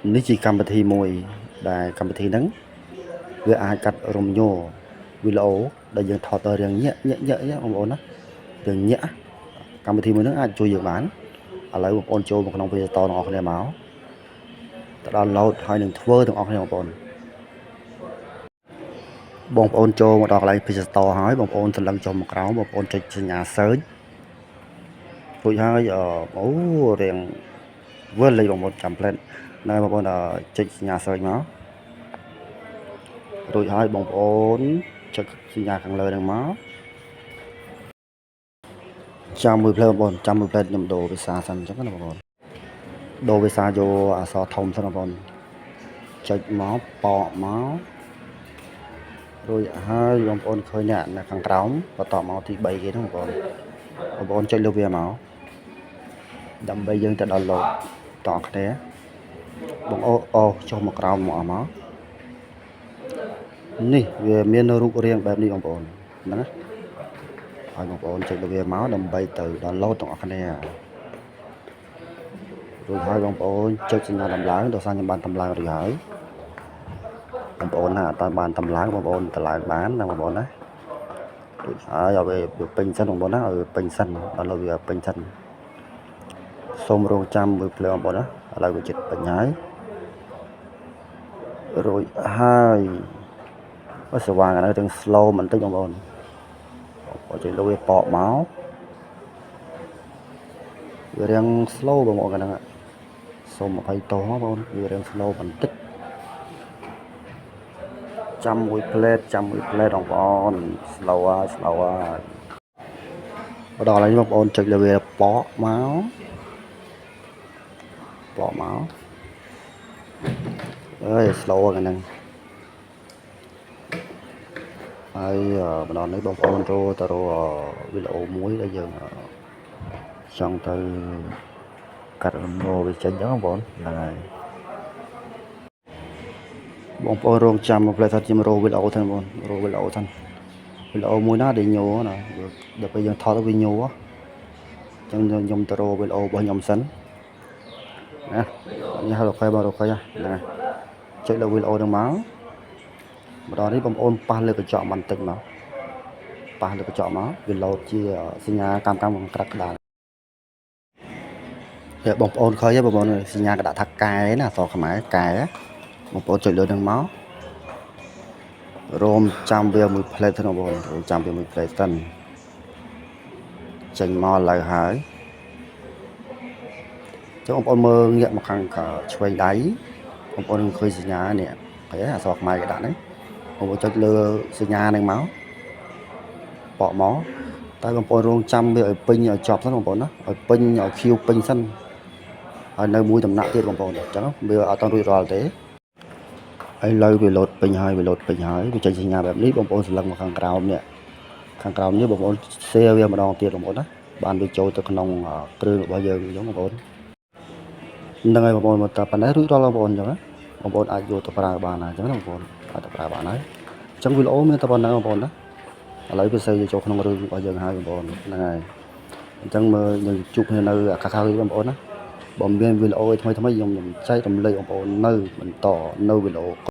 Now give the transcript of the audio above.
នេះជាកម្មវិធីមួយដែលកម្មវិធីហ្នឹងវាអាចកាត់រំញោវីដេអូដែលយើងថតទៅរឿងញាក់បងប្អូនណារឿងញាក់កម្មវិធីមួយហ្នឹងអាចជួយយើងបានឥឡូវបងប្អូនចូលមកក្នុង Play Store ទាំងអស់គ្នាមកទៅ download ហើយនឹងធ្វើទាំងអស់គ្នាបងប្អូនចូលមកដល់កន្លែង Play Store ហើយបងប្អូនសន្លឹងចុះមកក្រោមបងប្អូនចុចសញ្ញា search រួចហើយអូរៀងវើលេខបងប្អូនចាំផ្លែតនៅបងប្អូនចុចសញ្ញា search មករួចហើយបងប្អូនចុចសញ្ញាខាងលើហ្នឹងមកចាំមួយផ្លែបងប្អូនចាំមួយផ្លែខ្ញុំដូរភាសាសិនអញ្ចឹងណាបងប្អូនដូរភាសាយកអក្សរធំសិនបងប្អូនចុចមកប៉កមករួចហើយបងប្អូនឃើញអ្នកនៅខាងក្រោមបន្តមកទី3គេហ្នឹងបងប្អូនចុចលើវាមកដើម្បីយើងទៅ download តោះគ្នាបងអូចុះមកក្រោមមកអស់មកនេះវាមានរូបរាងបែបនេះបងប្អូនហ្នឹងណាហើយបងប្អូនចុចលើវាមកដើម្បីទៅ download ទាំងអស់គ្នារួចហើយបងប្អូនចុចសញ្ញាតម្លើងដោយសារខ្ញុំបានតម្លើងរួចហើយបងប្អូនណាអត់បានតម្លើងបងប្អូនតម្លើងបានណាបងប្អូនណារួចហើយឲ្យវាពេញសិនបងប្អូនណាឲ្យពេញសិនដល់លើវាពេញសិនសូមរងចាំមួយភ្លើបងប្អូនណាឥឡូវវាចិត្តពេញហើយរួចហើយស្វាងអានេះទាំង slow បន្តិចបងប្អូនចុចលើវាប៉កមកវារៀង slow បងប្អូនហ្នឹងសូមអភ័យទោសបងប្អូនវារៀង slow បន្តិចចាំមួយ plate បងប្អូន slow ហើយដល់ហើយបងប្អូនចុចលើវាប៉កមកអើយ slow ហ្នឹងហើយម្ដងនេះបងប្អូនទៅរកវីដេអូមួយដែលយើងចង់ទៅកាត់រំលោវាចេញហ្នឹងបងប្អូនហ្នឹងហើយបងប្អូនរងចាំមកផ្លែថាជារកវីដេអូហ្នឹងបងរកវីដេអូហ្នឹងវីដេអូមួយណាដែលញោណាដល់ពេលយើងថតទៅវាញោអញ្ចឹងខ្ញុំទៅរកវីដេអូរបស់ខ្ញុំសិនណានេះហើយរកឃើញបងរកឃើញណាចុចលើវីដេអូហ្នឹងមកម្ដងនេះបងប្អូនប៉ះលើកញ្ចក់បន្តិចមកវាលោតជាសញ្ញាកម្មក្រាក់ក្តារបងប្អូនឃើញទេបងប្អូនសញ្ញាកដាក់ថាកែណាអក្សរខ្មែរកែបងប្អូនចុចលើហ្នឹងមករោមចាំវាមួយផ្លេតទៅបងប្អូនចាំវាមួយផ្លេតសិនចេញមកឡើយហើយចុះបងប្អូនមើលងាកមកខាងឆ្វេងដៃបងប្អូននឹងឃើញសញ្ញានេះឃើញអក្សរខ្មែរគេដាក់ហ្នឹងបងប្អូនចុចលើសញ្ញាហ្នឹងមកបកមកតែបងប្អូនរងចាំវាឲ្យពេញឲ្យចប់សិនបងប្អូនណាឲ្យពេញឲ្យខៀវពេញសិនហើយនៅមួយដំណាក់ទៀតបងប្អូនអញ្ចឹងវាអត់តរួចរាល់ទេហើយលើវាលោតពេញហើយវាចេញសញ្ញាបែបនេះបងប្អូនសន្លឹងមកខាងក្រោមនេះបងប្អូន share វាម្ដងទៀតបងប្អូនណាបានវាចូលទៅក្នុងគ្រឿងរបស់យើងអញ្ចឹងបងប្អូនហ្នឹងហើយបងប្អូនមកតែប៉ុណ្ណេះរួចរាល់បងប្អូនអញ្ចឹងណាបងប្អូនអាចយកទៅប្រើបានហើយអញ្ចឹងណាបងប្អូនអាចទៅប្រើបានហើយអញ្ចឹងវីដេអូមានតែប៉ុណ្ណឹងបងប្អូនណាឥឡូវវាសេយកចូលក្នុងរឿងរបស់យើងហើយបងប្អូនហ្នឹងហើយអញ្ចឹងមើលយើងជួបគ្នានៅខាងក្រោយបងប្អូនណាបើមានវីដេអូថ្មីខ្ញុំចែករំលែកបងប្អូននៅបន្តនៅវីដេអូ